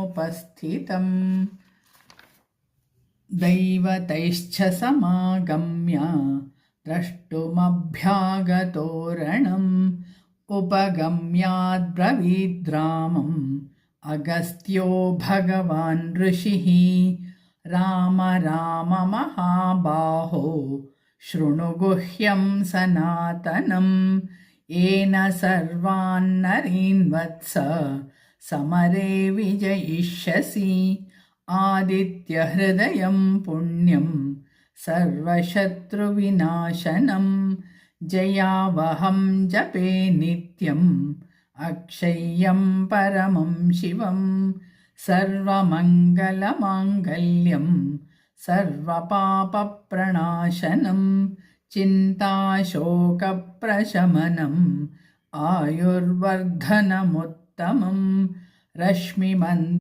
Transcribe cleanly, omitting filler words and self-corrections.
समुपस्थितम् दैवतैश्च समागम्य द्रष्टुमभ्यागतोरणम् उपगम्याद्ब्रवीद्रामम् अगस्त्यो भगवान् ऋषिः राम राम महाबाहो शृणु गुह्यं सनातनम् येन सर्वान्नरीन् वत्स समरे विजयिष्यसि आदित्यहृदयं पुण्यं सर्वशत्रुविनाशनं जयावहं जपे नित्यम् अक्षय्यं परमं शिवं सर्वमङ्गलमाङ्गल्यं सर्वपापप्रणाशनं चिन्ताशोकप्रशमनम् आयुर्वर्धनमुत्तमं रश्मिमन्त